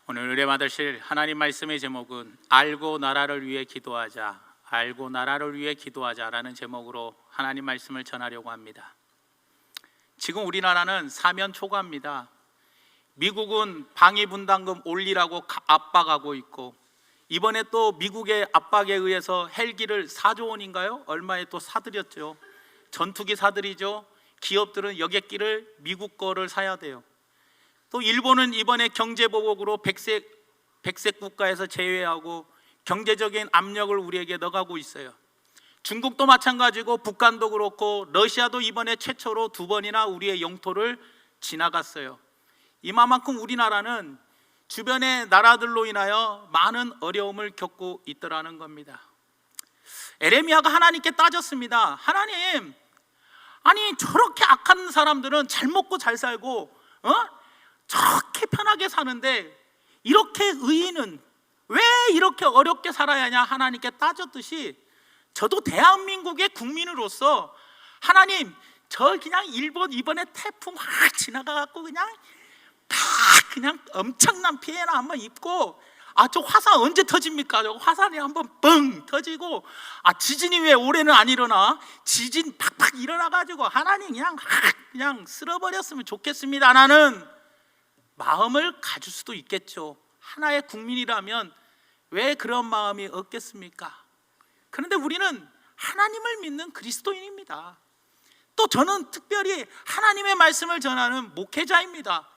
오늘 은혜 받으실 하나님 말씀의 제목은 알고 나라를 위해 기도하자, 알고 나라를 위해 기도하자라는 제목으로 하나님 말씀을 전하려고 합니다. 지금 우리나라는 사면 초과입니다. 미국은 방위 분담금 올리라고 압박하고 있고, 이번에 또 미국의 압박에 의해서 헬기를 4조 원인가요? 얼마에 또 사들였죠. 전투기 사들이죠. 기업들은 여객기를 미국 거를 사야 돼요. 또 일본은 이번에 경제보복으로 백색 국가에서 제외하고 경제적인 압력을 우리에게 넣어가고 있어요. 중국도 마찬가지고 북한도 그렇고 러시아도 이번에 최초로 2번이나 우리의 영토를 지나갔어요. 이만큼 우리나라는 주변의 나라들로 인하여 많은 어려움을 겪고 있더라는 겁니다. 에레미야가 하나님께 따졌습니다. 하나님, 아니 저렇게 악한 사람들은 잘 먹고 잘 살고 저렇게 편하게 사는데 이렇게 의인은 왜 이렇게 어렵게 살아야 하냐 하나님께 따졌듯이, 저도 대한민국의 국민으로서 하나님, 저 그냥 일본 이번에 태풍 확 지나가갖고 그냥 엄청난 피해나 한번 입고, 저 화산 언제 터집니까? 저 화산이 한번 뻥 터지고, 지진이 왜 올해는 안 일어나? 지진 팍팍 일어나가지고 하나님 그냥 쓸어버렸으면 좋겠습니다. 나는 마음을 가질 수도 있겠죠. 하나의 국민이라면 왜 그런 마음이 없겠습니까? 그런데 우리는 하나님을 믿는 그리스도인입니다. 또 저는 특별히 하나님의 말씀을 전하는 목회자입니다.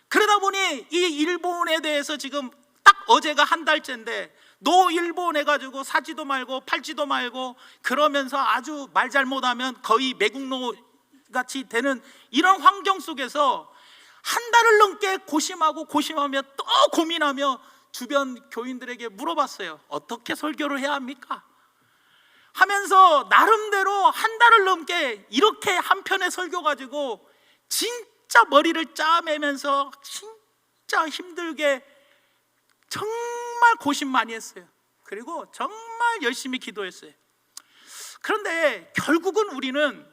그러다 보니 이 일본에 대해서 지금 딱 어제가 한 달째인데 노 일본 해가지고 사지도 말고 팔지도 말고 그러면서 아주 말 잘못하면 거의 매국노 같이 되는 이런 환경 속에서 한 달을 넘게 고심하며 또 고민하며 주변 교인들에게 물어봤어요. 어떻게 설교를 해야 합니까? 하면서 나름대로 한 달을 넘게 이렇게 한 편의 설교 가지고 진짜 머리를 짜매면서 진짜 힘들게 정말 고심 많이 했어요. 그리고 정말 열심히 기도했어요. 그런데 결국은 우리는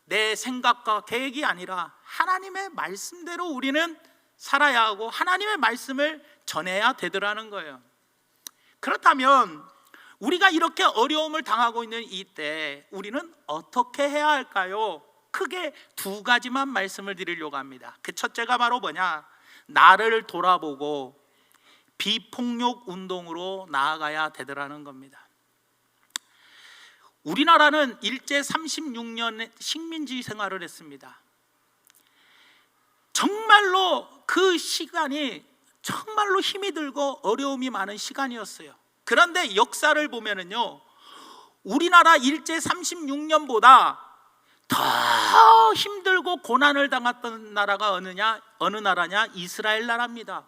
내 생각과 계획이 아니라 하나님의 말씀대로 우리는 살아야 하고 하나님의 말씀을 전해야 되더라는 거예요. 그렇다면 우리가 이렇게 어려움을 당하고 있는 이때 우리는 어떻게 해야 할까요? 크게 2가지만 말씀을 드리려고 합니다. 그 첫째가 바로 뭐냐? 나를 돌아보고 비폭력 운동으로 나아가야 되더라는 겁니다. 우리나라는 일제 36년 식민지 생활을 했습니다. 정말로 그 시간이 정말로 힘이 들고 어려움이 많은 시간이었어요. 그런데 역사를 보면은요, 우리나라 일제 36년보다 더 힘들고 고난을 당했던 나라가 어느 나라냐? 이스라엘 나라입니다.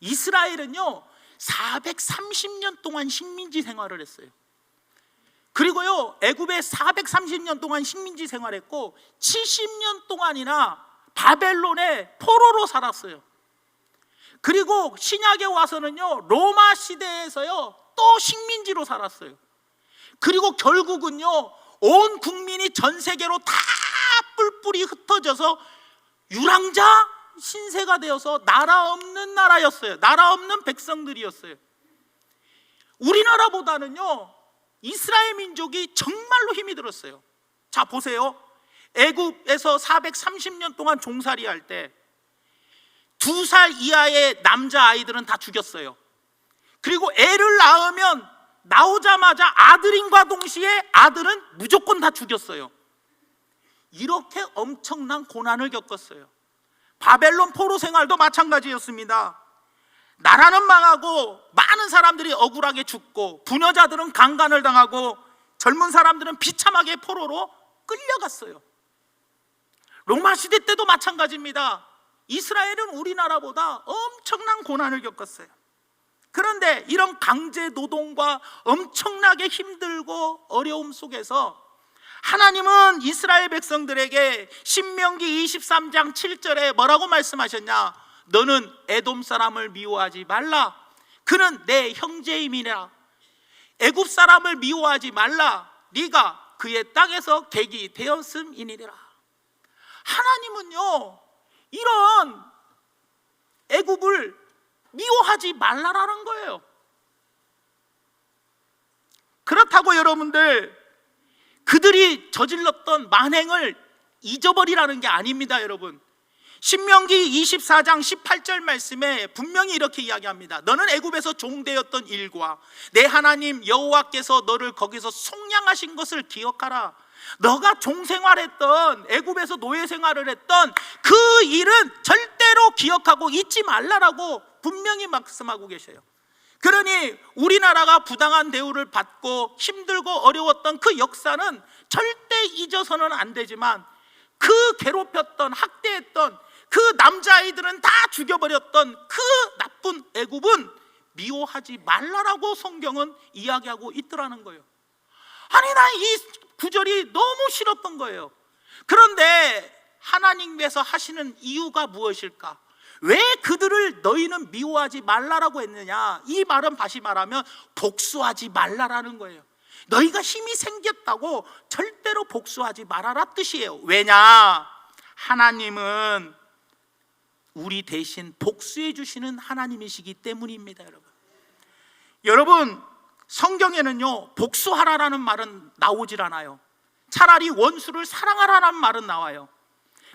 이스라엘은요 430년 동안 식민지 생활을 했어요. 그리고요 애굽에 430년 동안 식민지 생활했고 70년 동안이나 바벨론의 포로로 살았어요. 그리고 신약에 와서는요 로마 시대에서요 또 식민지로 살았어요. 그리고 결국은요 온 국민이 전 세계로 다 뿔뿔이 흩어져서 유랑자 신세가 되어서 나라 없는 나라였어요. 나라 없는 백성들이었어요. 우리나라보다는요 이스라엘 민족이 정말로 힘이 들었어요. 자 보세요. 애굽에서 430년 동안 종살이 할 때 2살 이하의 남자아이들은 다 죽였어요. 그리고 애를 낳으면 나오자마자 아들인과 동시에 아들은 무조건 다 죽였어요. 이렇게 엄청난 고난을 겪었어요. 바벨론 포로 생활도 마찬가지였습니다. 나라는 망하고 많은 사람들이 억울하게 죽고 부녀자들은 강간을 당하고 젊은 사람들은 비참하게 포로로 끌려갔어요. 로마 시대 때도 마찬가지입니다. 이스라엘은 우리나라보다 엄청난 고난을 겪었어요. 그런데 이런 강제 노동과 엄청나게 힘들고 어려움 속에서 하나님은 이스라엘 백성들에게 신명기 23장 7절에 뭐라고 말씀하셨냐? 너는 에돔 사람을 미워하지 말라. 그는 내 형제임이라. 애굽 사람을 미워하지 말라. 네가 그의 땅에서 객이 되었음이니라. 하나님은요 이런 애굽을 미워하지 말라라는 거예요. 그렇다고 여러분들 그들이 저질렀던 만행을 잊어버리라는 게 아닙니다. 여러분, 신명기 24장 18절 말씀에 분명히 이렇게 이야기합니다. 너는 애굽에서 종되었던 일과 내 하나님 여호와께서 너를 거기서 속량하신 것을 기억하라. 너가 종생활했던, 애굽에서 노예 생활을 했던 그 일은 절대로 기억하고 잊지 말라라고 분명히 말씀하고 계셔요. 그러니 우리나라가 부당한 대우를 받고 힘들고 어려웠던 그 역사는 절대 잊어서는 안 되지만, 그 괴롭혔던, 학대했던 그 남자아이들은 다 죽여버렸던 그 나쁜 애굽은 미워하지 말라라고 성경은 이야기하고 있더라는 거예요. 아니, 나 이 구절이 너무 싫었던 거예요. 그런데 하나님께서 하시는 이유가 무엇일까? 왜 그들을 너희는 미워하지 말라라고 했느냐? 이 말은 다시 말하면 복수하지 말라라는 거예요. 너희가 힘이 생겼다고 절대로 복수하지 말아라 뜻이에요. 왜냐? 하나님은 우리 대신 복수해 주시는 하나님이시기 때문입니다. 여러분, 성경에는요 복수하라라는 말은 나오질 않아요. 차라리 원수를 사랑하라는 말은 나와요.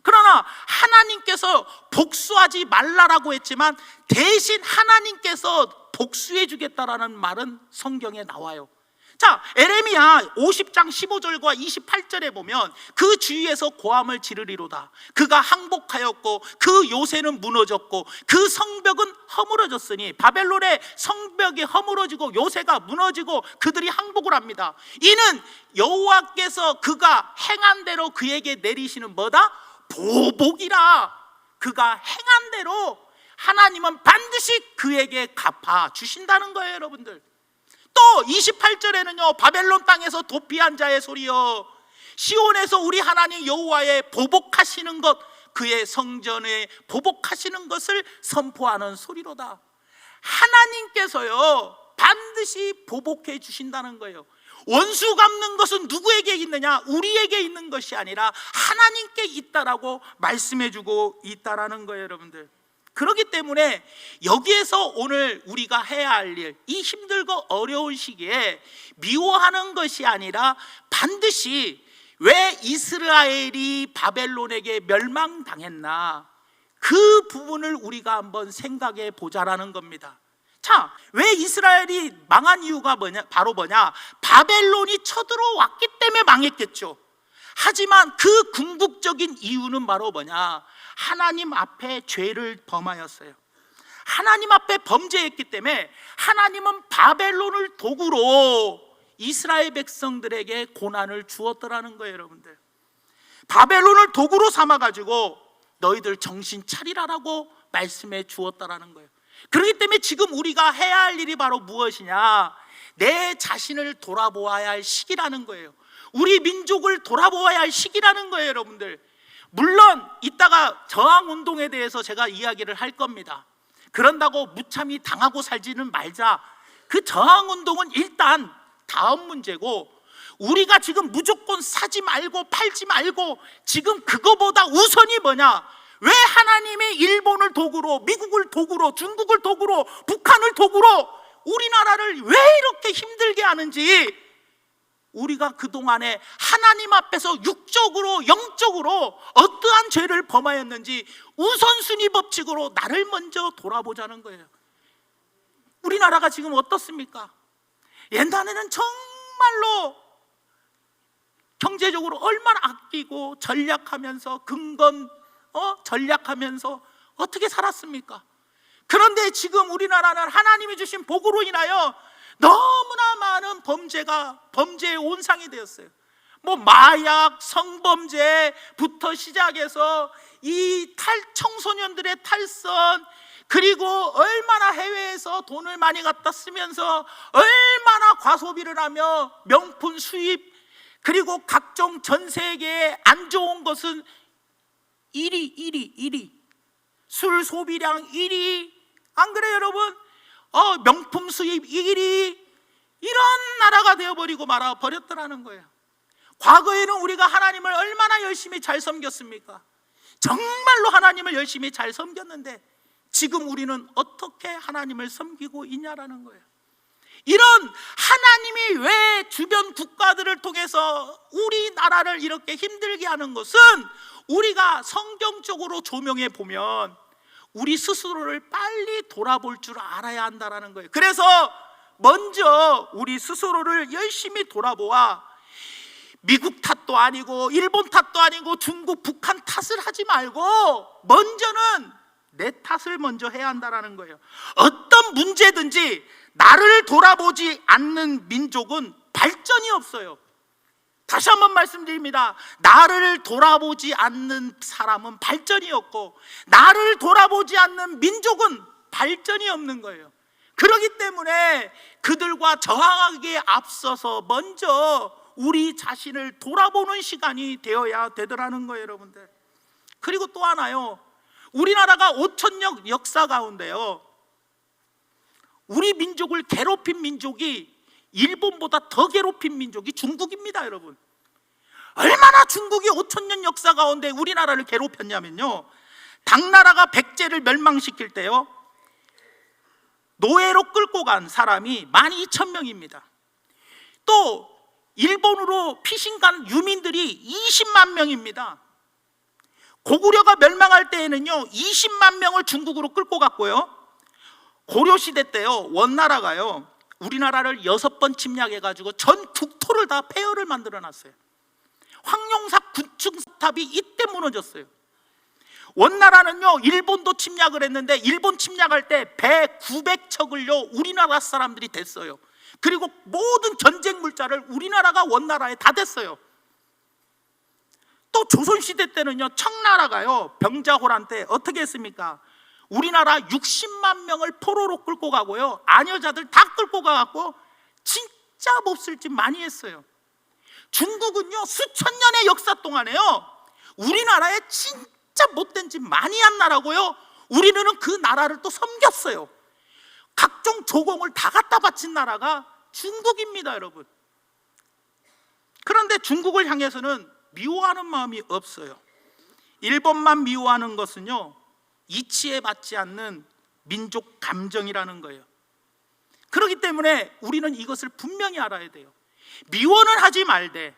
그러나 하나님께서 복수하지 말라라고 했지만 대신 하나님께서 복수해 주겠다라는 말은 성경에 나와요. 자, 에레미야 50장 15절과 28절에 보면 그 주위에서 고함을 지르리로다. 그가 항복하였고 그 요새는 무너졌고 그 성벽은 허물어졌으니, 바벨론의 성벽이 허물어지고 요새가 무너지고 그들이 항복을 합니다. 이는 여호와께서 그가 행한 대로 그에게 내리시는 뭐다? 보복이라. 그가 행한 대로 하나님은 반드시 그에게 갚아 주신다는 거예요. 여러분들, 또 28절에는요 바벨론 땅에서 도피한 자의 소리여, 시온에서 우리 하나님 여호와의 보복하시는 것, 그의 성전에 보복하시는 것을 선포하는 소리로다. 하나님께서요 반드시 보복해 주신다는 거예요. 원수 갚는 것은 누구에게 있느냐? 우리에게 있는 것이 아니라 하나님께 있다라고 말씀해 주고 있다라는 거예요. 여러분들, 그렇기 때문에 여기에서 오늘 우리가 해야 할 일, 이 힘들고 어려운 시기에 미워하는 것이 아니라 반드시 왜 이스라엘이 바벨론에게 멸망당했나, 그 부분을 우리가 한번 생각해 보자라는 겁니다. 자, 왜 이스라엘이 망한 이유가 바로 뭐냐? 바벨론이 쳐들어왔기 때문에 망했겠죠. 하지만 그 궁극적인 이유는 바로 뭐냐? 하나님 앞에 죄를 범하였어요. 하나님 앞에 범죄했기 때문에 하나님은 바벨론을 도구로 이스라엘 백성들에게 고난을 주었더라는 거예요. 여러분들, 바벨론을 도구로 삼아가지고 너희들 정신 차리라라고 말씀해 주었다라는 거예요. 그렇기 때문에 지금 우리가 해야 할 일이 바로 무엇이냐? 내 자신을 돌아보아야 할 시기라는 거예요. 우리 민족을 돌아보아야 할 시기라는 거예요. 여러분들, 물론 이따가 저항운동에 대해서 제가 이야기를 할 겁니다. 그런다고 무참히 당하고 살지는 말자. 그 저항운동은 일단 다음 문제고, 우리가 지금 무조건 사지 말고 팔지 말고 지금 그거보다 우선이 뭐냐? 왜 하나님이 일본을 도구로, 미국을 도구로, 중국을 도구로, 북한을 도구로 우리나라를 왜 이렇게 힘들게 하는지, 우리가 그동안에 하나님 앞에서 육적으로 영적으로 어떠한 죄를 범하였는지 우선순위 법칙으로 나를 먼저 돌아보자는 거예요. 우리나라가 지금 어떻습니까? 옛날에는 정말로 경제적으로 얼마나 아끼고 전략하면서 전략하면서 어떻게 살았습니까? 그런데 지금 우리나라는 하나님이 주신 복으로 인하여 너무나 많은 범죄의 온상이 되었어요. 마약, 성범죄부터 시작해서 이 청소년들의 탈선, 그리고 얼마나 해외에서 돈을 많이 갖다 쓰면서 얼마나 과소비를 하며 명품 수입, 그리고 각종 전 세계에 안 좋은 것은 1위, 술 소비량 1위, 안 그래요 여러분? 명품 수입 1위, 이런 나라가 되어버리고 말아버렸더라는 거예요. 과거에는 우리가 하나님을 얼마나 열심히 잘 섬겼습니까? 정말로 하나님을 열심히 잘 섬겼는데 지금 우리는 어떻게 하나님을 섬기고 있냐라는 거예요. 이런 하나님이 왜 주변 국가들을 통해서 우리나라를 이렇게 힘들게 하는 것은 우리가 성경적으로 조명해 보면 우리 스스로를 빨리 돌아볼 줄 알아야 한다는 거예요. 그래서 먼저 우리 스스로를 열심히 돌아보아 미국 탓도 아니고 일본 탓도 아니고 중국, 북한 탓을 하지 말고 먼저는 내 탓을 먼저 해야 한다는 거예요. 어떤 문제든지 나를 돌아보지 않는 민족은 발전이 없어요. 다시 한번 말씀드립니다. 나를 돌아보지 않는 사람은 발전이 없고 나를 돌아보지 않는 민족은 발전이 없는 거예요. 그렇기 때문에 그들과 저항하기에 앞서서 먼저 우리 자신을 돌아보는 시간이 되어야 되더라는 거예요, 여러분들. 그리고 또 하나요, 우리나라가 5천년 역사 가운데요, 우리 민족을 괴롭힌 민족이 일본보다 더 괴롭힌 민족이 중국입니다, 여러분. 얼마나 중국이 5천년 역사 가운데 우리나라를 괴롭혔냐면요, 당나라가 백제를 멸망시킬 때요, 노예로 끌고 간 사람이 12,000명입니다. 또 일본으로 피신 간 유민들이 20만 명입니다. 고구려가 멸망할 때에는요 20만 명을 중국으로 끌고 갔고요, 고려시대 때요 원나라가요 우리나라를 6번 침략해가지고 전 국토를 다 폐허를 만들어 놨어요. 황룡사 구층탑이 이때 무너졌어요. 원나라는요 일본도 침략을 했는데 일본 침략할 때 배 900척을요 우리나라 사람들이 댔어요. 그리고 모든 전쟁 물자를 우리나라가 원나라에 다 댔어요. 또 조선시대 때는요 청나라가요 병자호란 때 어떻게 했습니까? 우리나라 60만 명을 포로로 끌고 가고요 아녀자들 다 끌고 가갖고 진짜 몹쓸 짓 많이 했어요. 중국은요 수천 년의 역사 동안에요 우리나라에 진짜 못된 짓 많이 한 나라고요, 우리는 그 나라를 또 섬겼어요. 각종 조공을 다 갖다 바친 나라가 중국입니다, 여러분. 그런데 중국을 향해서는 미워하는 마음이 없어요. 일본만 미워하는 것은요 이치에 맞지 않는 민족 감정이라는 거예요. 그렇기 때문에 우리는 이것을 분명히 알아야 돼요. 미워는 하지 말되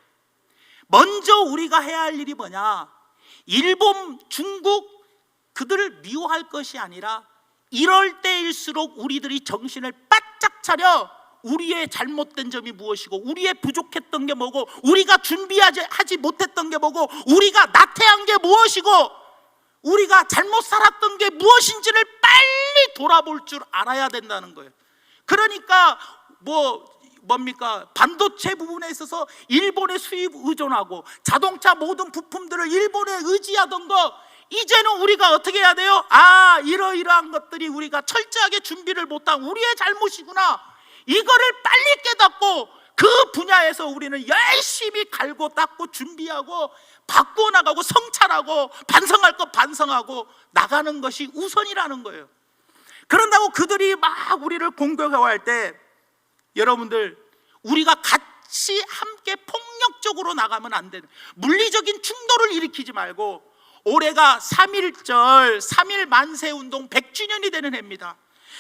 먼저 우리가 해야 할 일이 뭐냐, 일본, 중국 그들을 미워할 것이 아니라 이럴 때일수록 우리들이 정신을 바짝 차려 우리의 잘못된 점이 무엇이고 우리의 부족했던 게 뭐고 우리가 준비하지 못했던 게 뭐고 우리가 나태한 게 무엇이고 우리가 잘못 살았던 게 무엇인지를 빨리 돌아볼 줄 알아야 된다는 거예요. 그러니까 뭡니까? 반도체 부분에 있어서 일본에 수입 의존하고 자동차 모든 부품들을 일본에 의지하던 거 이제는 우리가 어떻게 해야 돼요? 이러이러한 것들이 우리가 철저하게 준비를 못한 우리의 잘못이구나, 이거를 빨리 깨닫고 그 분야에서 우리는 열심히 갈고 닦고 준비하고 바꾸어 나가고 성찰하고 반성할 것 반성하고 나가는 것이 우선이라는 거예요. 그런다고 그들이 막 우리를 공격할 때 여러분들 우리가 같이 함께 폭력적으로 나가면 안 되는, 물리적인 충돌을 일으키지 말고, 올해가 3.1절 3.1 만세운동 100주년이 되는 해입니다.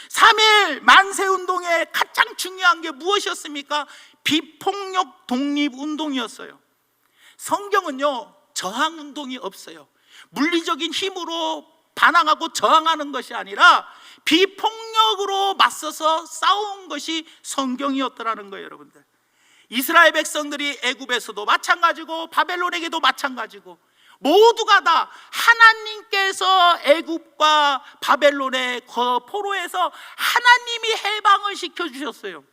3.1 만세운동의 가장 중요한 게 무엇이었습니까? 비폭력 독립운동이었어요. 성경은요 저항운동이 없어요. 물리적인 힘으로 반항하고 저항하는 것이 아니라 비폭력으로 맞서서 싸운 것이 성경이었더라는 거예요, 여러분들. 이스라엘 백성들이 애굽에서도 마찬가지고 바벨론에게도 마찬가지고 모두가 다 하나님께서 애굽과 바벨론의 포로에서 하나님이 해방을 시켜주셨어요.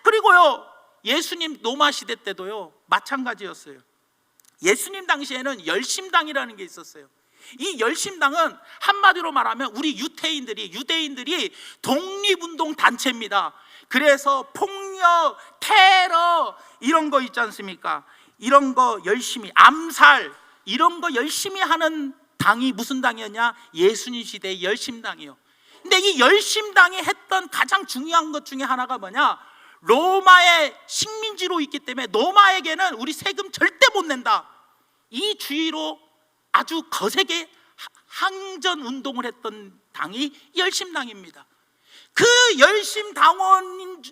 그리고요 예수님 로마 시대 때도요 마찬가지였어요. 예수님 당시에는 열심당이라는 게 있었어요. 이 열심당은 한마디로 말하면 우리 유대인들이 독립운동 단체입니다. 그래서 폭력, 테러 이런 거 있지 않습니까? 이런 거 열심히, 암살 이런 거 열심히 하는 당이 무슨 당이었냐? 예수님 시대의 열심당이요. 근데 이 열심당이 했던 가장 중요한 것 중에 하나가 뭐냐? 로마의 식민지로 있기 때문에 로마에게는 우리 세금 절대 못 낸다, 이 주의로 아주 거세게 항전 운동을 했던 당이 열심당입니다. 그 열심당원인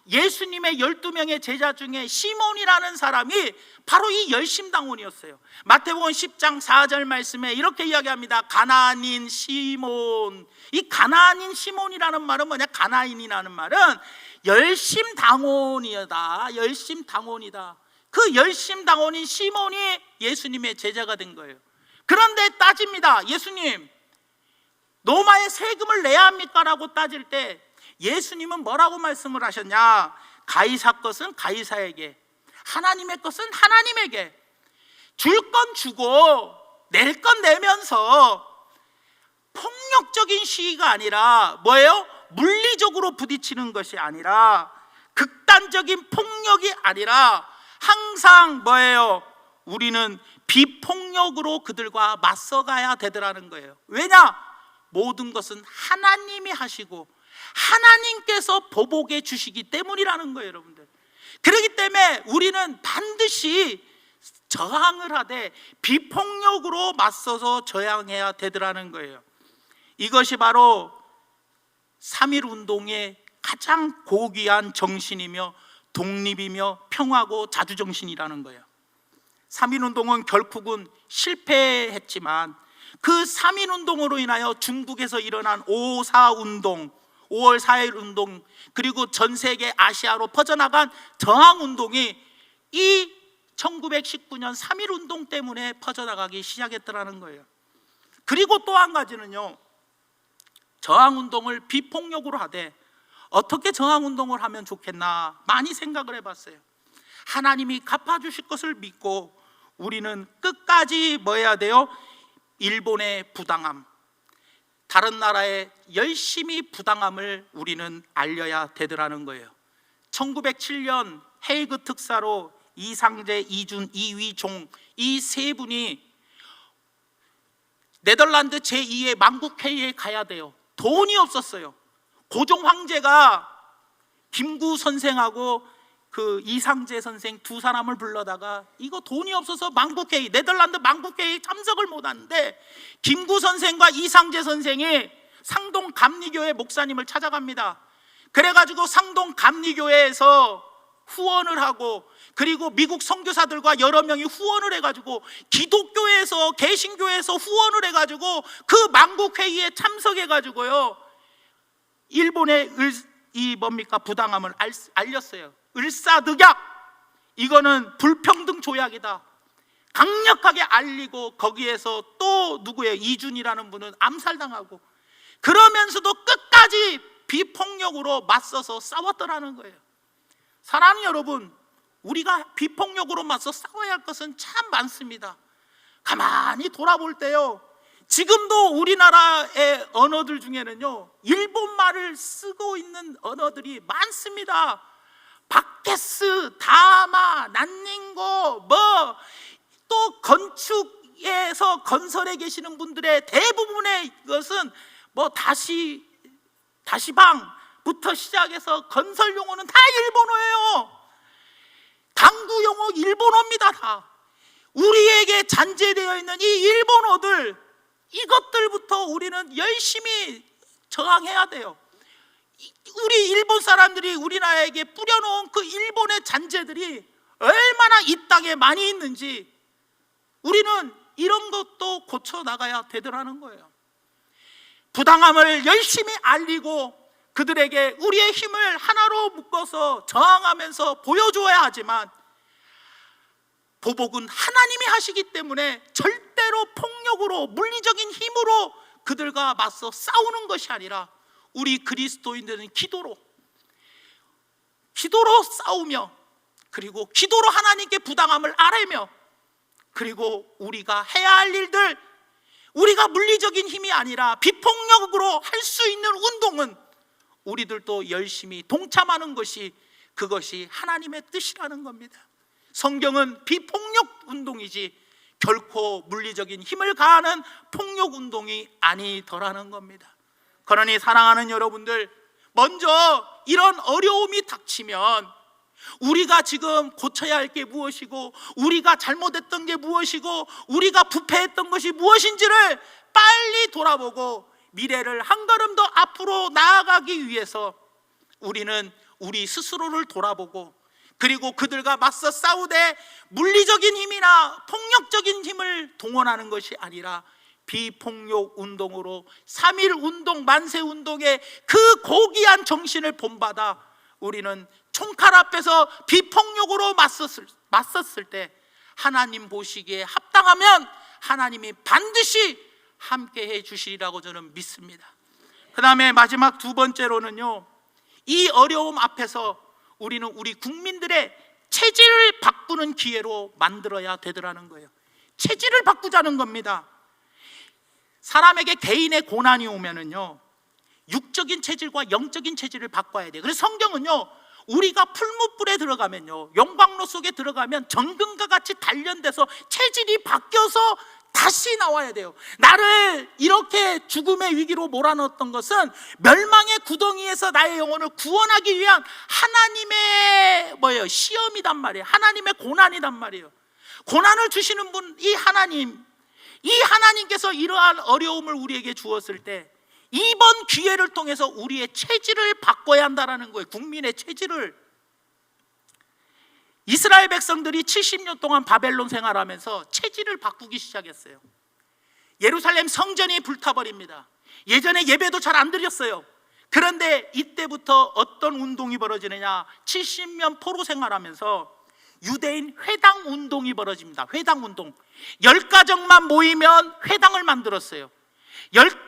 예수님의 12명의 제자 중에 시몬이라는 사람이 바로 이 열심당원이었어요. 마태복음 10장 4절 말씀에 이렇게 이야기합니다. 가나안인 시몬. 이 가나안인 시몬이라는 말은 뭐냐? 가나인이라는 말은 열심당원이다. 열심당원이다. 그 열심당원인 시몬이 예수님의 제자가 된 거예요. 그런데 따집니다. 예수님, 로마에 세금을 내야 합니까? 라고 따질 때 예수님은 뭐라고 말씀을 하셨냐? 가이사 것은 가이사에게, 하나님의 것은 하나님에게. 줄 건 주고 낼 건 내면서 폭력적인 시위가 아니라 뭐예요? 물리적으로 부딪히는 것이 아니라, 극단적인 폭력이 아니라 항상 뭐예요? 우리는 비폭력으로 그들과 맞서가야 되더라는 거예요. 왜냐? 모든 것은 하나님이 하시고 하나님께서 보복해 주시기 때문이라는 거예요, 여러분들. 그렇기 때문에 우리는 반드시 저항을 하되 비폭력으로 맞서서 저항해야 되더라는 거예요. 이것이 바로 3.1 운동의 가장 고귀한 정신이며 독립이며 평화고 자주정신이라는 거예요. 3.1 운동은 결국은 실패했지만 그 3.1 운동으로 인하여 중국에서 일어난 5.4 운동, 5월 4일 운동, 그리고 전 세계 아시아로 퍼져나간 저항 운동이 이 1919년 3.1 운동 때문에 퍼져나가기 시작했더라는 거예요. 그리고 또 한 가지는요, 저항 운동을 비폭력으로 하되 어떻게 저항 운동을 하면 좋겠나 많이 생각을 해봤어요. 하나님이 갚아주실 것을 믿고 우리는 끝까지 뭐 해야 돼요? 일본의 부당함, 다른 나라의 열심히 부당함을 우리는 알려야 되더라는 거예요. 1907년 헤이그 특사로 이상제, 이준, 이위종 이 세 분이 네덜란드 제2의 만국회의에 가야 돼요. 돈이 없었어요. 고종 황제가 김구 선생하고 그 이상제 선생 두 사람을 불러다가 이거 돈이 없어서 만국회의, 네덜란드 만국회의 참석을 못하는데 김구 선생과 이상제 선생이 상동 감리교회 목사님을 찾아갑니다. 그래가지고 상동 감리교회에서 후원을 하고, 그리고 미국 선교사들과 여러 명이 후원을 해가지고 기독교에서, 개신교에서 후원을 해가지고 그 만국회의에 참석해가지고요 일본의 이 뭡니까? 부당함을 알렸어요. 을사득약, 이거는 불평등 조약이다. 강력하게 알리고 거기에서 또 누구예요? 이준이라는 분은 암살당하고, 그러면서도 끝까지 비폭력으로 맞서서 싸웠더라는 거예요. 사랑하는 여러분, 우리가 비폭력으로 맞서 싸워야 할 것은 참 많습니다. 가만히 돌아볼 때요, 지금도 우리나라의 언어들 중에는요 일본말을 쓰고 있는 언어들이 많습니다. 바케스, 다마, 난닝고, 뭐 또 건축에서 건설에 계시는 분들의 대부분의 것은 뭐 다시방부터 시작해서 건설 용어는 다 일본어예요. 당구 용어 일본어입니다. 다 우리에게 잔재되어 있는 이 일본어들, 이것들부터 우리는 열심히 저항해야 돼요. 우리 일본 사람들이 우리나라에게 뿌려놓은 그 일본의 잔재들이 얼마나 이 땅에 많이 있는지 우리는 이런 것도 고쳐나가야 되더라는 거예요. 부당함을 열심히 알리고 그들에게 우리의 힘을 하나로 묶어서 저항하면서 보여줘야 하지만, 보복은 하나님이 하시기 때문에 절대로 폭력으로, 물리적인 힘으로 그들과 맞서 싸우는 것이 아니라 우리 그리스도인들은 기도로 싸우며, 그리고 기도로 하나님께 부당함을 아뢰며, 그리고 우리가 해야 할 일들, 우리가 물리적인 힘이 아니라 비폭력으로 할 수 있는 운동은 우리들도 열심히 동참하는 것이, 그것이 하나님의 뜻이라는 겁니다. 성경은 비폭력 운동이지 결코 물리적인 힘을 가하는 폭력 운동이 아니더라는 겁니다. 그러니 사랑하는 여러분들, 먼저 이런 어려움이 닥치면 우리가 지금 고쳐야 할 게 무엇이고, 우리가 잘못했던 게 무엇이고, 우리가 부패했던 것이 무엇인지를 빨리 돌아보고 미래를 한 걸음 더 앞으로 나아가기 위해서 우리는 우리 스스로를 돌아보고, 그리고 그들과 맞서 싸우되 물리적인 힘이나 폭력적인 힘을 동원하는 것이 아니라 비폭력 운동으로 3.1 운동, 만세 운동의 그 고귀한 정신을 본받아 우리는 총칼 앞에서 비폭력으로 맞섰을 때 하나님 보시기에 합당하면 하나님이 반드시 함께해 주시리라고 저는 믿습니다. 그 다음에 마지막 두 번째로는요, 이 어려움 앞에서 우리는 우리 국민들의 체질을 바꾸는 기회로 만들어야 되더라는 거예요. 체질을 바꾸자는 겁니다. 사람에게 개인의 고난이 오면은요, 육적인 체질과 영적인 체질을 바꿔야 돼요. 그래서 성경은요, 우리가 풀무불에 들어가면요, 영광로 속에 들어가면 정금과 같이 단련돼서 체질이 바뀌어서 다시 나와야 돼요. 나를 이렇게 죽음의 위기로 몰아넣었던 것은 멸망의 구덩이에서 나의 영혼을 구원하기 위한 하나님의 시험이단 말이에요. 하나님의 고난이단 말이에요. 고난을 주시는 분, 이 하나님께서 이러한 어려움을 우리에게 주었을 때 이번 기회를 통해서 우리의 체질을 바꿔야 한다는 거예요. 국민의 체질을. 이스라엘 백성들이 70년 동안 바벨론 생활하면서 체질을 바꾸기 시작했어요. 예루살렘 성전이 불타버립니다. 예전에 예배도 잘 안 드렸어요. 그런데 이때부터 어떤 운동이 벌어지느냐, 70년 포로 생활하면서 유대인 회당 운동이 벌어집니다. 회당 운동. 10가정만 모이면 회당을 만들었어요.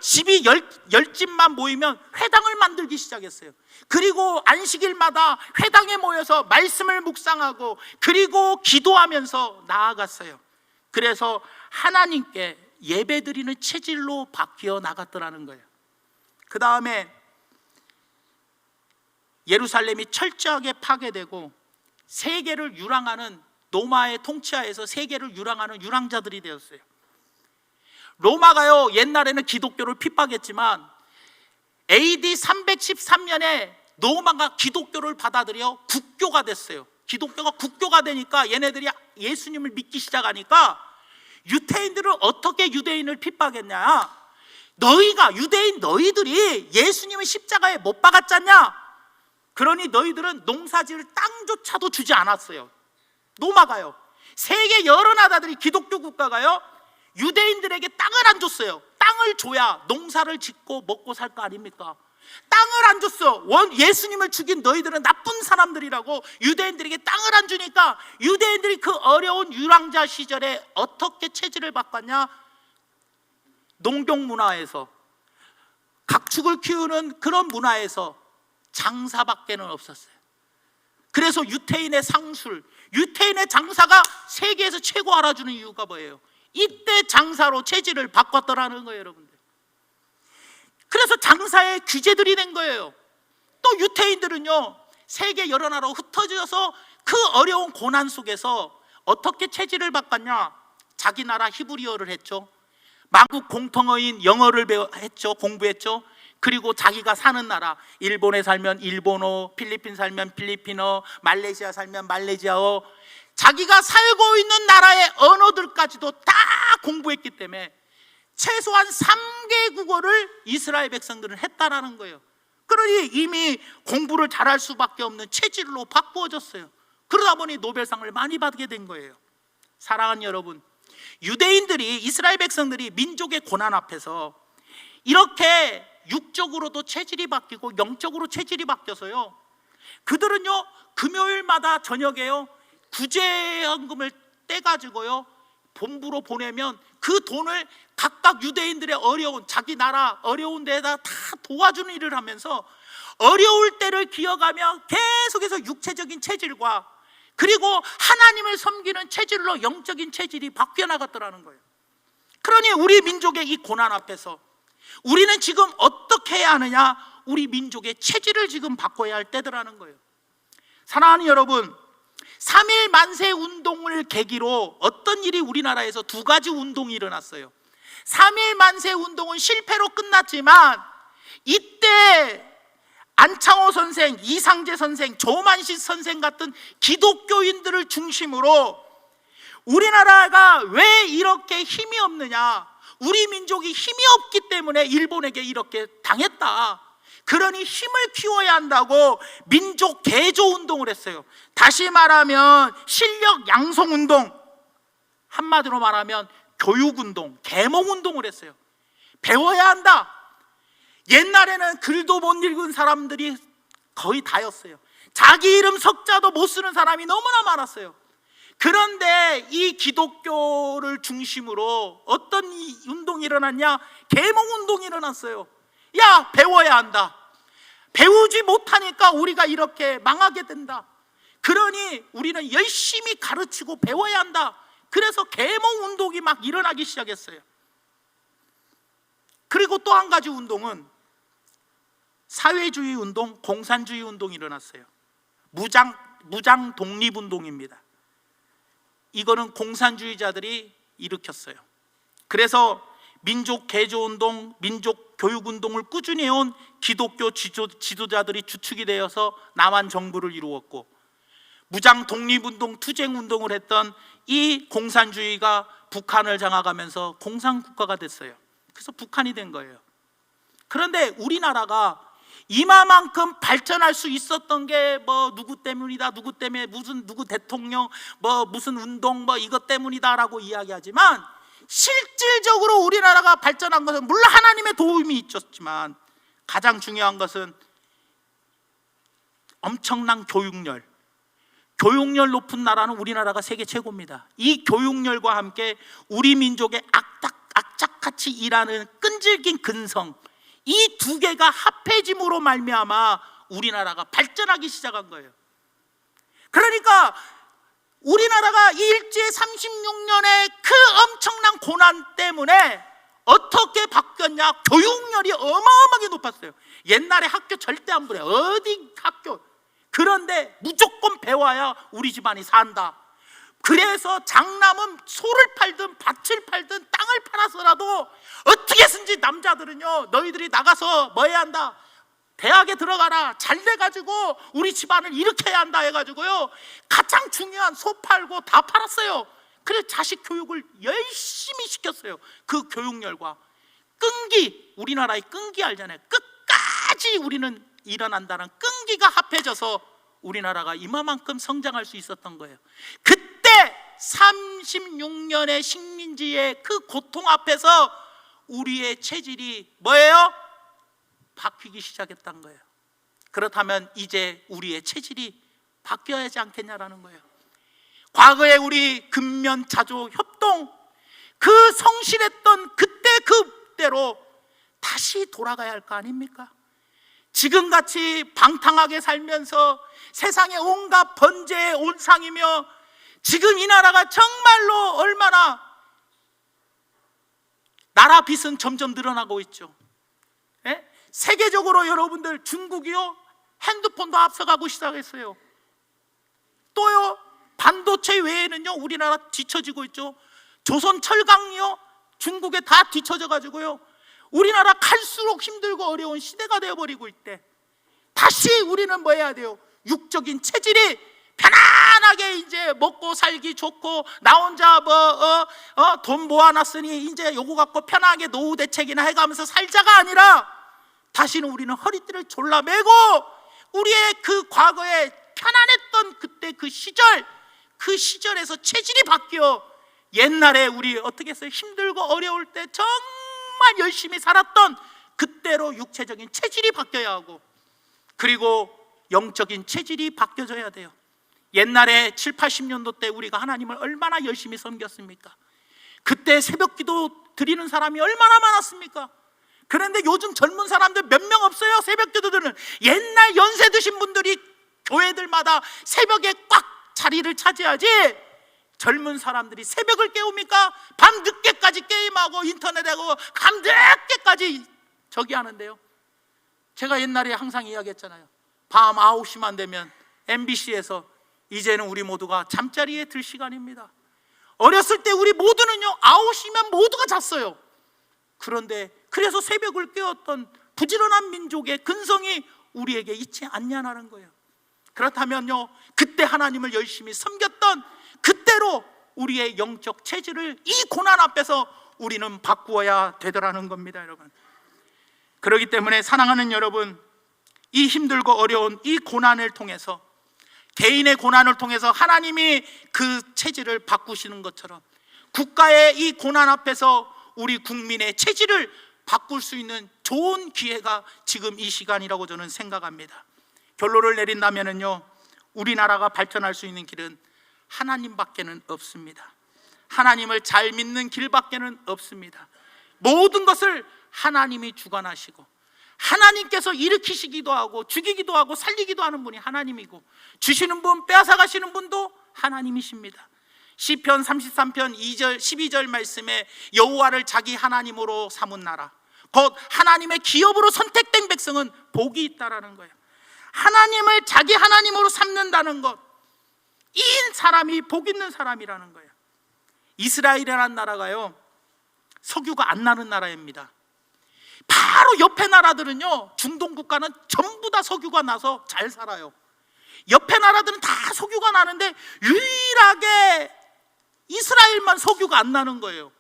집이 10집만 모이면 회당을 만들기 시작했어요. 그리고 안식일마다 회당에 모여서 말씀을 묵상하고 그리고 기도하면서 나아갔어요. 그래서 하나님께 예배드리는 체질로 바뀌어 나갔더라는 거예요. 그 다음에 예루살렘이 철저하게 파괴되고 세계를 유랑하는, 로마의 통치하에서 세계를 유랑하는 유랑자들이 되었어요. 로마가요, 옛날에는 기독교를 핍박했지만 AD 313년에 로마가 기독교를 받아들여 국교가 됐어요. 기독교가 국교가 되니까 얘네들이 예수님을 믿기 시작하니까 유대인들을 어떻게 유대인을 핍박했냐, 너희들이 예수님을 십자가에 못 박았잖냐, 그러니 너희들은 농사지을 땅조차도 주지 않았어요. 로마가요, 세계 여러 나라들이, 기독교 국가가요, 유대인들에게 땅을 안 줬어요. 땅을 줘야 농사를 짓고 먹고 살 거 아닙니까? 땅을 안 줬어. 예수님을 죽인 너희들은 나쁜 사람들이라고 유대인들에게 땅을 안 주니까 유대인들이 그 어려운 유랑자 시절에 어떻게 체질을 바꿨냐, 농경 문화에서, 가축을 키우는 그런 문화에서 장사밖에는 없었어요. 그래서 유태인의 상술, 유태인의 장사가 세계에서 최고 알아주는 이유가 뭐예요? 이때 장사로 체질을 바꿨더라는 거예요, 여러분들. 그래서 장사에 규제들이 된 거예요. 또 유태인들은요, 세계 여러 나라로 흩어져서 그 어려운 고난 속에서 어떻게 체질을 바꿨냐, 자기 나라 히브리어를 했죠. 만국 공통어인 영어를 공부했죠. 그리고 자기가 사는 나라, 일본에 살면 일본어, 필리핀 살면 필리핀어, 말레이시아 살면 말레이시아어, 자기가 살고 있는 나라의 언어들까지도 다 공부했기 때문에 최소한 3개 국어를 이스라엘 백성들은 했다라는 거예요. 그러니 이미 공부를 잘할 수밖에 없는 체질로 바꾸어졌어요. 그러다 보니 노벨상을 많이 받게 된 거예요. 사랑하는 여러분, 유대인들이, 이스라엘 백성들이 민족의 고난 앞에서 이렇게 육적으로도 체질이 바뀌고 영적으로 체질이 바뀌어서요, 그들은요 금요일마다 저녁에요 구제헌금을 떼가지고요 본부로 보내면 그 돈을 각각 유대인들의 어려운, 자기 나라 어려운 데에다 다 도와주는 일을 하면서 어려울 때를 기억하며 계속해서 육체적인 체질과 그리고 하나님을 섬기는 체질로 영적인 체질이 바뀌어 나갔더라는 거예요. 그러니 우리 민족의 이 고난 앞에서 우리는 지금 어떻게 해야 하느냐, 우리 민족의 체질을 지금 바꿔야 할 때더라는 거예요. 사랑하는 여러분, 3.1 만세 운동을 계기로 어떤 일이 우리나라에서 2가지 운동이 일어났어요. 3.1 만세 운동은 실패로 끝났지만 이때 안창호 선생, 이상재 선생, 조만식 선생 같은 기독교인들을 중심으로 우리나라가 왜 이렇게 힘이 없느냐, 우리 민족이 힘이 없기 때문에 일본에게 이렇게 당했다, 그러니 힘을 키워야 한다고 민족 개조 운동을 했어요. 다시 말하면 실력 양성 운동, 한마디로 말하면 교육 운동, 계몽 운동을 했어요. 배워야 한다. 옛날에는 글도 못 읽은 사람들이 거의 다였어요. 자기 이름 석자도 못 쓰는 사람이 너무나 많았어요. 그런데 이 기독교를 중심으로 어떤 운동이 일어났냐? 계몽 운동이 일어났어요. 야, 배워야 한다. 배우지 못하니까 우리가 이렇게 망하게 된다. 그러니 우리는 열심히 가르치고 배워야 한다. 그래서 계몽 운동이 막 일어나기 시작했어요. 그리고 또 한 가지 운동은 사회주의 운동, 공산주의 운동이 일어났어요. 무장 독립 운동입니다. 이거는 공산주의자들이 일으켰어요. 그래서 민족 개조 운동, 민족 교육 운동을 꾸준히 해온 기독교 지도자들이 주축이 되어서 남한 정부를 이루었고, 무장 독립 운동, 투쟁 운동을 했던 이 공산주의가 북한을 장악하면서 공산국가가 됐어요. 그래서 북한이 된 거예요. 그런데 우리나라가 이마만큼 발전할 수 있었던 게 뭐 누구 때문이다, 누구 때문에, 누구 대통령, 무슨 운동, 이것 때문이다라고 이야기하지만, 실질적으로 우리나라가 발전한 것은 물론 하나님의 도움이 있었지만 가장 중요한 것은 엄청난 교육열 높은 나라는 우리나라가 세계 최고입니다. 이 교육열과 함께 우리 민족의 악착같이 일하는 끈질긴 근성, 이 두 개가 합해짐으로 말미암아 우리나라가 발전하기 시작한 거예요. 그러니까 우리나라가 일제 36년의 그 엄청난 고난 때문에 어떻게 바뀌었냐? 교육열이 어마어마하게 높았어요. 옛날에 학교 절대 안 보내. 어디 학교. 그런데 무조건 배워야 우리 집안이 산다. 그래서 장남은 소를 팔든 밭을 팔든 땅을 팔아서라도 어떻게 해서든지 남자들은요, 너희들이 나가서 뭐 해야 한다? 대학에 들어가라. 잘 돼가지고 우리 집안을 일으켜야 한다 해가지고요, 가장 중요한 소 팔고 다 팔았어요. 그래서 자식 교육을 열심히 시켰어요. 그 교육열과 끈기, 우리나라의 끈기 알잖아요. 끝까지 우리는 일어난다는 끈기가 합해져서 우리나라가 이만큼 성장할 수 있었던 거예요. 그때 36년의 식민지의 그 고통 앞에서 우리의 체질이 뭐예요? 바뀌기 시작했던 거예요. 그렇다면 이제 우리의 체질이 바뀌어야 하지 않겠냐라는 거예요. 과거에 우리 근면자조 협동, 그 성실했던 그때로 다시 돌아가야 할 거 아닙니까? 지금같이 방탕하게 살면서 세상에 온갖 번제의 온상이며, 지금 이 나라가 정말로 얼마나 나라 빚은 점점 늘어나고 있죠. 예? 세계적으로 여러분들, 중국이요, 핸드폰도 앞서가고 시작했어요. 또요, 반도체 외에는요, 우리나라 뒤처지고 있죠. 조선 철강이요, 중국에 다 뒤처져 가지고요, 우리나라 갈수록 힘들고 어려운 시대가 되어버리고 있대. 다시 우리는 뭐 해야 돼요? 육적인 체질이 편안하게 이제 먹고 살기 좋고, 나 혼자 돈 모아놨으니 이제 요거 갖고 편하게 노후 대책이나 해가면서 살자가 아니라, 다시는 우리는 허리띠를 졸라매고 우리의 그 과거에 편안했던 그때 그 시절에서 체질이 바뀌어 옛날에 우리 어떻게 했어요? 힘들고 어려울 때 정말 열심히 살았던 그때로 육체적인 체질이 바뀌어야 하고, 그리고 영적인 체질이 바뀌어져야 돼요. 옛날에 7, 80년도 때 우리가 하나님을 얼마나 열심히 섬겼습니까? 그때 새벽기도 드리는 사람이 얼마나 많았습니까? 그런데 요즘 젊은 사람들 몇 명 없어요. 새벽기도 드리는. 옛날 연세 드신 분들이 교회들마다 새벽에 꽉 자리를 차지하지, 젊은 사람들이 새벽을 깨웁니까? 밤 늦게까지 게임하고 인터넷하고 밤 늦게까지 저기 하는데요. 제가 옛날에 항상 이야기했잖아요. 밤 9시만 되면 MBC에서 이제는 우리 모두가 잠자리에 들 시간입니다. 어렸을 때 우리 모두는요, 9시면 모두가 잤어요. 그런데 그래서 새벽을 깨웠던 부지런한 민족의 근성이 우리에게 있지 않냐는 거예요. 그렇다면요, 그때 하나님을 열심히 섬겼던 그때로 우리의 영적 체질을 이 고난 앞에서 우리는 바꾸어야 되더라는 겁니다, 여러분. 그렇기 때문에 사랑하는 여러분, 이 힘들고 어려운 이 고난을 통해서, 개인의 고난을 통해서 하나님이 그 체질을 바꾸시는 것처럼 국가의 이 고난 앞에서 우리 국민의 체질을 바꿀 수 있는 좋은 기회가 지금 이 시간이라고 저는 생각합니다. 결론을 내린다면요, 우리나라가 발전할 수 있는 길은 하나님밖에는 없습니다. 하나님을 잘 믿는 길밖에는 없습니다. 모든 것을 하나님이 주관하시고 하나님께서 일으키시기도 하고 죽이기도 하고 살리기도 하는 분이 하나님이고, 주시는 분, 빼앗아 가시는 분도 하나님이십니다. 시편 33편 2절 12절 말씀에 여호와를 자기 하나님으로 삼은 나라, 곧 하나님의 기업으로 선택된 백성은 복이 있다라는 거예요. 하나님을 자기 하나님으로 삼는다는 것, 이 사람이 복 있는 사람이라는 거예요. 이스라엘이라는 나라가요, 석유가 안 나는 나라입니다. 바로 옆에 나라들은요, 중동 국가는 전부 다 석유가 나서 잘 살아요. 옆에 나라들은 다 석유가 나는데 유일하게 이스라엘만 석유가 안 나는 거예요.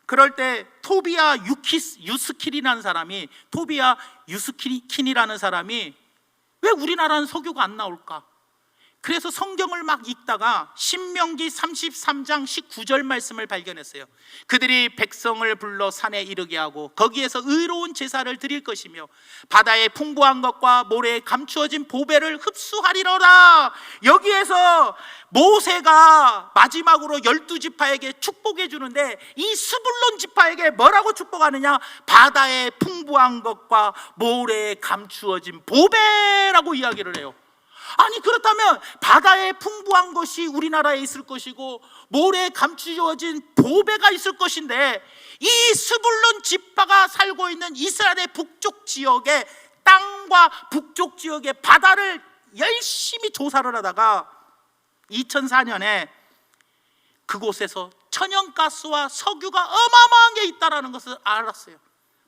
그럴 때 토비아 유스킨이라는 사람이 왜 우리나라는 석유가 안 나올까? 그래서 성경을 막 읽다가 신명기 33장 19절 말씀을 발견했어요. 그들이 백성을 불러 산에 이르게 하고 거기에서 의로운 제사를 드릴 것이며 바다의 풍부한 것과 모래에 감추어진 보배를 흡수하리로라. 여기에서 모세가 마지막으로 12지파에게 축복해 주는데, 이 스불론 지파에게 뭐라고 축복하느냐? 바다의 풍부한 것과 모래에 감추어진 보배라고 이야기를 해요. 아니, 그렇다면 바다에 풍부한 것이 우리나라에 있을 것이고 모래에 감추어진 보배가 있을 것인데, 이 스불론 지파가 살고 있는 이스라엘의 북쪽 지역의 땅과 북쪽 지역의 바다를 열심히 조사를 하다가 2004년에 그곳에서 천연가스와 석유가 어마어마한 게 있다는 것을 알았어요.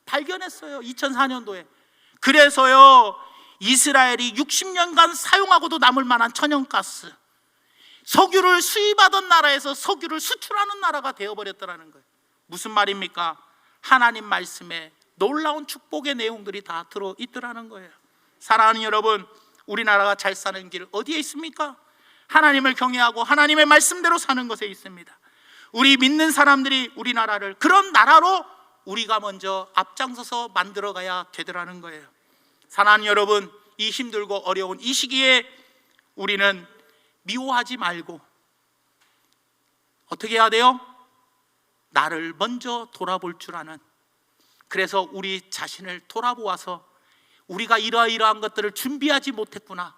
발견했어요, 2004년도에. 그래서요, 이스라엘이 60년간 사용하고도 남을 만한 천연가스, 석유를 수입하던 나라에서 석유를 수출하는 나라가 되어버렸다는 거예요. 무슨 말입니까? 하나님 말씀에 놀라운 축복의 내용들이 다 들어있더라는 거예요. 사랑하는 여러분, 우리나라가 잘 사는 길 어디에 있습니까? 하나님을 경외하고 하나님의 말씀대로 사는 것에 있습니다. 우리 믿는 사람들이 우리나라를 그런 나라로 우리가 먼저 앞장서서 만들어가야 되더라는 거예요. 사랑하는 여러분, 이 힘들고 어려운 이 시기에 우리는 미워하지 말고 어떻게 해야 돼요? 나를 먼저 돌아볼 줄 아는, 그래서 우리 자신을 돌아보아서 우리가 이러이러한 것들을 준비하지 못했구나,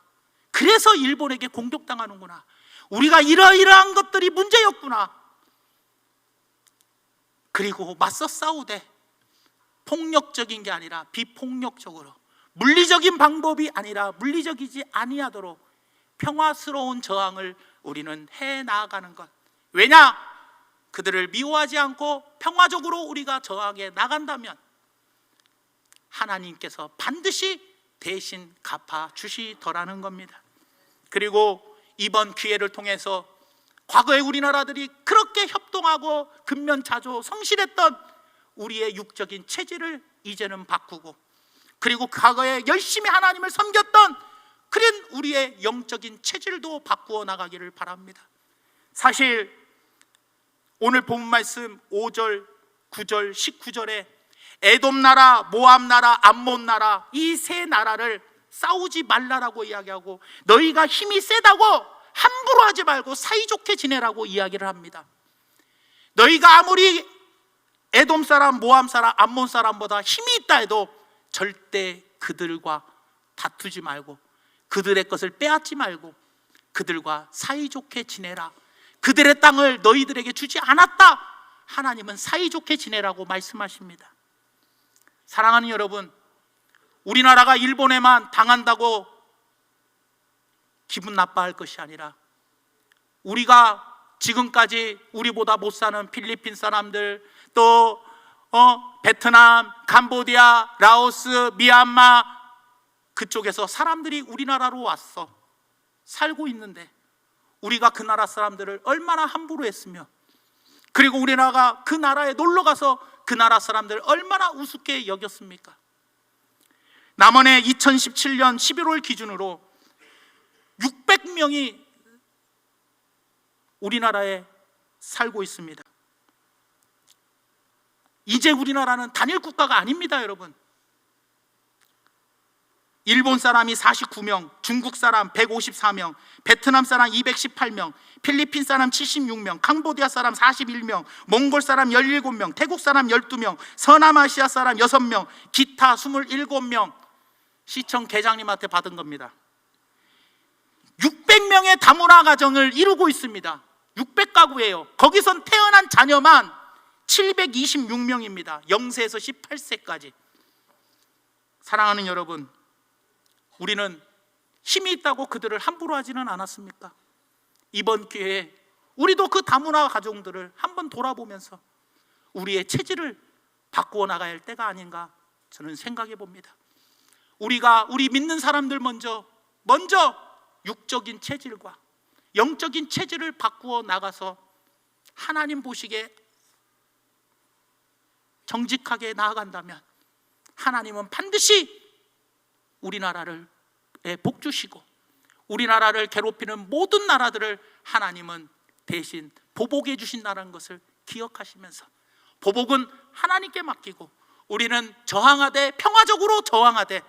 그래서 일본에게 공격당하는구나, 우리가 이러이러한 것들이 문제였구나, 그리고 맞서 싸우되 폭력적인 게 아니라 비폭력적으로, 물리적인 방법이 아니라 물리적이지 아니하도록 평화스러운 저항을 우리는 해 나아가는 것. 왜냐? 그들을 미워하지 않고 평화적으로 우리가 저항해 나간다면 하나님께서 반드시 대신 갚아 주시더라는 겁니다. 그리고 이번 기회를 통해서 과거에 우리나라들이 그렇게 협동하고 근면자조 성실했던 우리의 육적인 체질을 이제는 바꾸고, 그리고 과거에 열심히 하나님을 섬겼던 그런 우리의 영적인 체질도 바꾸어 나가기를 바랍니다. 사실 오늘 본 말씀 5절, 9절, 19절에 에돔 나라, 모압 나라, 암몬 나라, 이 세 나라를 싸우지 말라라고 이야기하고, 너희가 힘이 세다고 함부로 하지 말고 사이좋게 지내라고 이야기를 합니다. 너희가 아무리 에돔 사람, 모압 사람, 암몬 사람보다 힘이 있다 해도 절대 그들과 다투지 말고 그들의 것을 빼앗지 말고 그들과 사이좋게 지내라. 그들의 땅을 너희들에게 주지 않았다. 하나님은 사이좋게 지내라고 말씀하십니다. 사랑하는 여러분, 우리나라가 일본에만 당한다고 기분 나빠할 것이 아니라, 우리가 지금까지 우리보다 못 사는 필리핀 사람들, 또 베트남, 캄보디아, 라오스, 미얀마, 그쪽에서 사람들이 우리나라로 왔어 살고 있는데 우리가 그 나라 사람들을 얼마나 함부로 했으며, 그리고 우리나라가 그 나라에 놀러 가서 그 나라 사람들을 얼마나 우습게 여겼습니까? 남원에 2017년 11월 기준으로 600명이 우리나라에 살고 있습니다. 이제 우리나라는 단일 국가가 아닙니다, 여러분. 일본 사람이 49명, 중국 사람 154명, 베트남 사람 218명, 필리핀 사람 76명, 캄보디아 사람 41명, 몽골 사람 17명, 태국 사람 12명, 서남아시아 사람 6명, 기타 27명 시청 계장님한테 받은 겁니다. 600명의 다문화 가정을 이루고 있습니다. 600가구예요. 거기선 태어난 자녀만 726명입니다. 0세에서 18세까지. 사랑하는 여러분, 우리는 힘이 있다고 그들을 함부로 하지는 않았습니까? 이번 기회에 우리도 그 다문화 가정들을 한번 돌아보면서 우리의 체질을 바꾸어 나가야 할 때가 아닌가 저는 생각해 봅니다. 우리 믿는 사람들 먼저 육적인 체질과 영적인 체질을 바꾸어 나가서 하나님 보시기에 정직하게 나아간다면 하나님은 반드시 우리나라를 복 주시고 우리나라를 괴롭히는 모든 나라들을 하나님은 대신 보복해 주신다는 것을 기억하시면서, 보복은 하나님께 맡기고 우리는 저항하되, 평화적으로 저항하되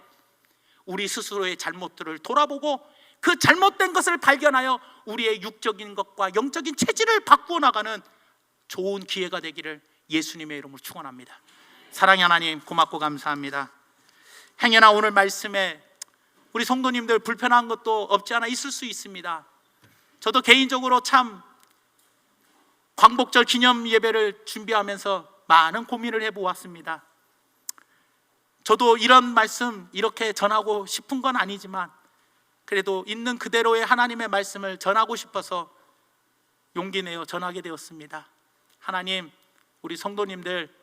우리 스스로의 잘못들을 돌아보고 그 잘못된 것을 발견하여 우리의 육적인 것과 영적인 체질을 바꾸어 나가는 좋은 기회가 되기를 예수님의 이름으로 축원합니다. 사랑의 하나님, 고맙고 감사합니다. 행여나 오늘 말씀에 우리 성도님들 불편한 것도 없지 않아 있을 수 있습니다. 저도 개인적으로 참 광복절 기념 예배를 준비하면서 많은 고민을 해보았습니다. 저도 이런 말씀 이렇게 전하고 싶은 건 아니지만 그래도 있는 그대로의 하나님의 말씀을 전하고 싶어서 용기 내어 전하게 되었습니다. 하나님, 우리 성도님들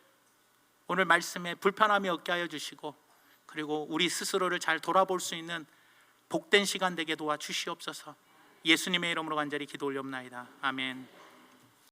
오늘 말씀에 불편함이 없게 하여 주시고, 그리고 우리 스스로를 잘 돌아볼 수 있는 복된 시간 되게 도와주시옵소서. 예수님의 이름으로 간절히 기도 올려옵나이다. 아멘.